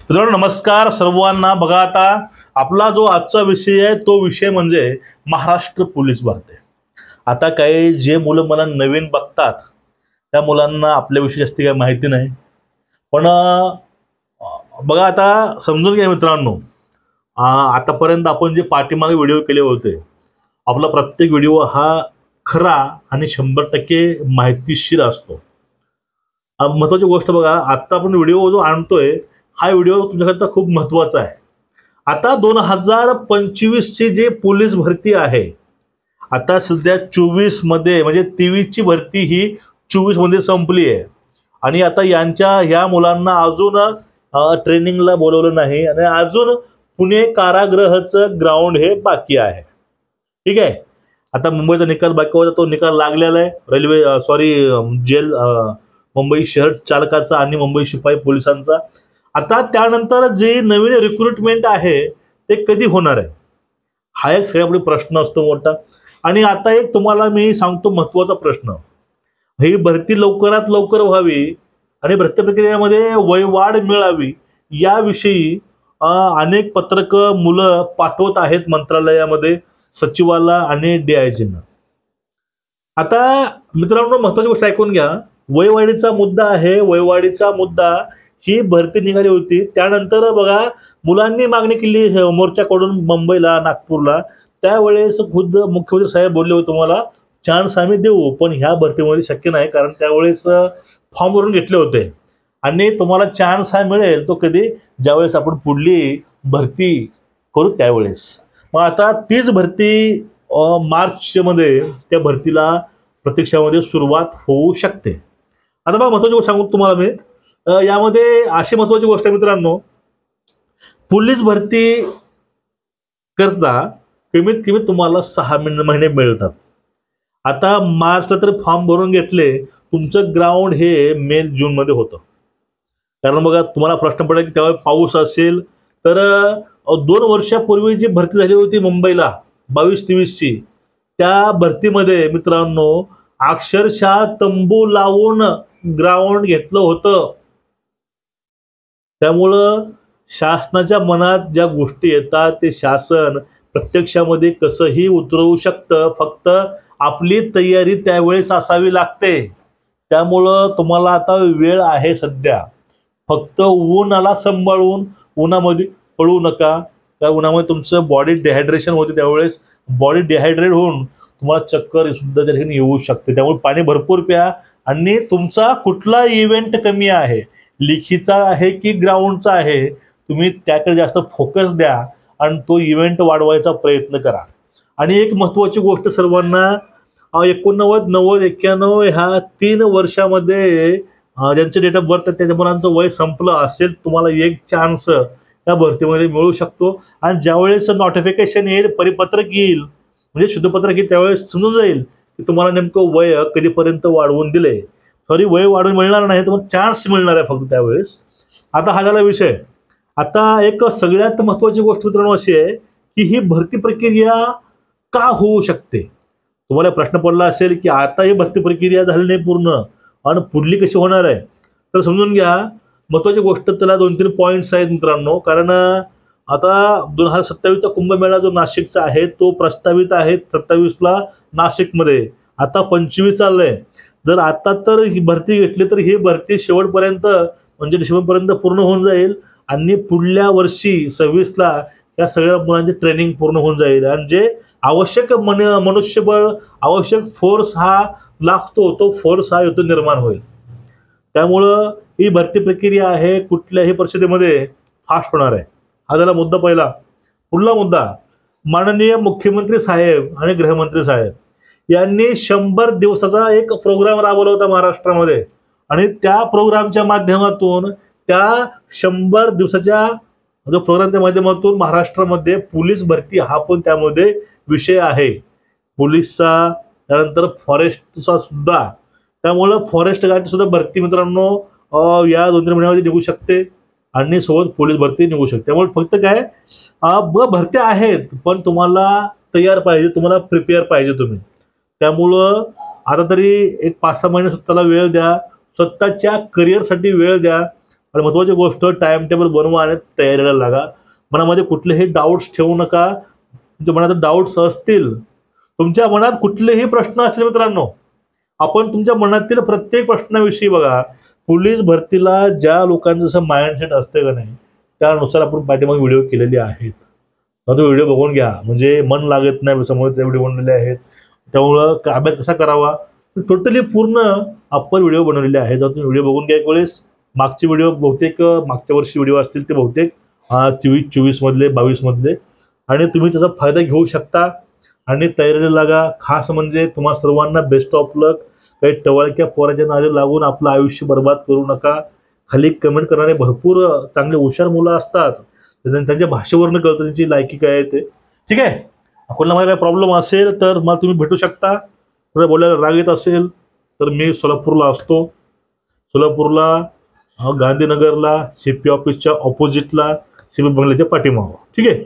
मित्रांनो नमस्कार सर्वांना। बघा आता आपला जो आजचा विषय आहे तो विषय म्हणजे महाराष्ट्र पोलीस भरती। आता काही जे मुलं मला नवीन बघतात त्या मुलांना आपल्याविषयी जास्त काही माहिती नाही, पण बघा आता समजून घ्या मित्रांनो, आतापर्यंत आपण जे पाठीमागे व्हिडिओ केले होते, आपला प्रत्येक व्हिडिओ हा खरा आणि 100% माहितीशीर असतो। महत्त्वाची गोष्ट बघा, आता आपण व्हिडिओ जो आणतोय हा व्हिडिओ तुमच्याकरता खूप महत्त्वाचा आहे। आता 2025 ची जे पोलीस भरती आहे, आता सध्या 24 मध्ये म्हणजे 23 ची भरती ही 24 मध्ये संपली आहे आणि आता ह्या मुलांना अजून ट्रेनिंगला बोलवलं नाही आणि अजून पुणे कारागृहाचं ग्राउंड हे बाकी आहे। ठीक आहे, आता मुंबईचा निकाल बाकी होता, तो निकाल लागलेला आहे। रेल्वे जेल मुंबई शहर चालकाचा आणि मुंबई शिपाई पोलिसांचा। आता त्यानंतर जे नवीन रिक्रुटमेंट आहे ते कधी होणार आहे, हा एक सगळ्यात प्रश्न असतो मोठा। आणि आता एक तुम्हाला मी सांगतो महत्त्वाचा प्रश्न, ही भरती लवकरात लवकर व्हावी आणि भरती प्रक्रियेमध्ये वयवाढ मिळावी याविषयी अनेक पत्रक मुलं पाठवत आहेत मंत्रालयामध्ये, सचिवाला आणि DIGना। आता मित्रांनो महत्त्वाची गोष्ट ऐकून घ्या, वयवाढीचा मुद्दा आहे। वयवाढीचा मुद्दा ही भरती निघाली होती, त्यानंतर बघा मुलांनी मागणी केली मोर्चाकडून मुंबईला, नागपूरला। त्यावेळेस खुद्द मुख्यमंत्री साहेब बोलले होते, तुम्हाला चान्स आम्ही देऊ, पण ह्या भरतीमध्ये शक्य नाही, कारण त्यावेळेस फॉर्म भरून घेतले होते आणि तुम्हाला चान्स हा मिळेल तो कधी, ज्यावेळेस आपण पुढली भरती करू त्यावेळेस। मग आता तीच भरती मार्च मध्ये त्या भरतीला प्रतीक्षामध्ये सुरुवात होऊ शकते। आता बघा महत्त्वाची गोष्ट सांगू तुम्हाला मी, यामध्ये अशी महत्त्वाची गोष्ट आहे मित्रांनो, पोलीस भरती करता कमीत कमी तुम्हाला 6 महिने मिळतात। आता मार्चला तर फॉर्म भरून घेतले, तुमचं ग्राउंड हे मे जून मध्ये होतं। कारण बघा तुम्हाला प्रश्न पडेल की तेव्हा पाऊस असेल, तर 2 वर्षापूर्वी जी भरती झाली होती मुंबईला 22-23 ची, त्या भरतीमध्ये मित्रांनो अक्षरशः तंबू लावून ग्राउंड घेतलं होतं। त्यामुळं शासनाच्या मनात ज्या गोष्टी येतात ते शासन प्रत्यक्षामध्ये कसंही उतरवू शकतं, फक्त आपली तयारी त्यावेळेस असावी लागते। त्यामुळं तुम्हाला आता वेळ आहे सध्या, फक्त उन्हाला सांभाळून उन्हामध्ये पडू नका। त्या उन्हामध्ये तुमचं बॉडी डिहायड्रेशन होते, त्यावेळेस बॉडी डिहायड्रेट होऊन तुम्हाला चक्कर सुद्धा त्या ठिकाणी येऊ शकते। त्यामुळे पाणी भरपूर प्या आणि तुमचा कुठला इव्हेंट कमी आहे, लिखीचा आहे की ग्राउंडचा आहे, तुम्ही त्याकडे जास्त फोकस द्या आणि तो इव्हेंट वाढवायचा प्रयत्न करा। आणि एक महत्त्वाची गोष्ट सर्वांना, 89, 90, 91 ह्या 3 वर्षामध्ये ज्यांचे डेट ऑफ बर्थ त्या मुलांचं वय संपलं असेल, तुम्हाला एक चान्स त्या भरतीमध्ये मिळू शकतो। आणि ज्यावेळेस नोटिफिकेशन येईल, परिपत्रक येईल, म्हणजे शुद्धपत्रक येईल, त्यावेळेस समजून जाईल की तुम्हाला नेमकं वय कधीपर्यंत वाढवून दिले। वय वाढवून मिळणार नाही, तर चान्स मिळणार आहे फक्त त्यावेळेस। आता हा झाला विषय। आता एक सगळ्यात महत्त्वाची गोष्ट मित्रांनो अशी आहे की ही भरती प्रक्रिया का होऊ शकते। तुम्हाला प्रश्न पडला असेल की आता ही भरती प्रक्रिया झाली नाही पूर्ण आणि पुढली कशी होणार आहे, तर समजून घ्या। महत्त्वाची गोष्ट त्याला 2-3 पॉईंट्स आहेत मित्रांनो, कारण आता 2027 चा कुंभमेळा जो नाशिकचा आहे तो प्रस्तावित आहे 27ला नाशिकमध्ये, आता 25 चाललंय। जर आता तर ही भरती घेतली तर ही भरती शेवटपर्यंत म्हणजे डिसेंबरपर्यंत पूर्ण होऊन जाईल आणि पुढल्या वर्षी 26ला या सगळ्या मुलांची ट्रेनिंग पूर्ण होऊन जाईल आणि जे आवश्यक मनुष्यबळ, आवश्यक फोर्स हा लागतो, तो फोर्स हा इथून निर्माण होईल। त्यामुळं ही भरती प्रक्रिया आहे कुठल्याही परिस्थितीमध्ये फास्ट होणार आहे। हा झाला मुद्दा पहिला। पुढला मुद्दा, माननीय मुख्यमंत्री साहेब आणि गृहमंत्री साहेब यांनी 100 दिवसाचा एक प्रोग्राम राबवला होता महाराष्ट्रामध्ये आणि त्या प्रोग्रामच्या माध्यमातून, त्या 100 दिवसाच्या जो प्रोग्रामच्या माध्यमातून महाराष्ट्रामध्ये पोलीस भरती हा पण त्यामध्ये विषय आहे, पोलीसचा, त्यानंतर फॉरेस्टचा सुद्धा। त्यामुळं फॉरेस्ट गार्डची सुद्धा भरती मित्रांनो या 2-3 महिन्यामध्ये निघू शकते आणि सोबत पोलीस भरती निघू शकते। त्यामुळे फक्त काय भरत्या आहेत, पण तुम्हाला तयार पाहिजे, तुम्हाला प्रिपेअर पाहिजे तुम्ही। त्यामुळं आता तरी एक 5-6 महिने स्वतःला वेळ द्या, स्वतःच्या करिअरसाठी वेळ द्या। आणि महत्त्वाची गोष्ट टाइम टेबल बनवा आणि तयारीला लागा. मनामध्ये कुठलेही डाऊट्स ठेवू नका. तुमच्या मनात डाऊट्स असतील, तुमच्या मनात कुठलेही प्रश्न असतील मित्रांनो, आपण तुमच्या मनातील प्रत्येक प्रश्नाविषयी बघा, पोलीस भरतीला ज्या लोकांचं जसं माइंडसेट असतं का नाही, त्यानुसार आपण पाठीमागे व्हिडिओ केलेले आहेत. तो व्हिडिओ बघून घ्या, म्हणजे मन लागत नाही समोर ते व्हिडिओ बनलेले आहेत. त्यामुळं अभ्यास कसा करावा टोटली पूर्ण आपण व्हिडिओ बनवलेले आहेत. जर तुम्ही व्हिडिओ बघून घ्या एक वेळेस. मागचे व्हिडिओ बहुतेक मागच्या वर्षी व्हिडिओ असतील ते बहुतेक 23-24 मधले 22 मधले, आणि तुम्ही त्याचा फायदा घेऊ शकता आणि तयारीला लागा. खास म्हणजे तुम्हा सर्वांना बेस्ट ऑफ लक. काही टवळक्या पोराच्या नादी लागून आपलं आयुष्य बर्बाद करू नका. खाली कमेंट करणारे भरपूर चांगले हुशार मुलं असतात, त्यांच्या भाषेवरनं कळतं त्यांची लायकी काय आहे ते. ठीक आहे, कोणाला मला काही प्रॉब्लेम असेल तर मला तुम्ही भेटू शकता. बोलायला राग येत असेल तर मी सोलापूरला असतो. सोलापूरला गांधीनगरला CP ऑफिसच्या ऑपोजिटला CP बंगल्याच्या पाठीमागं. ठीक आहे.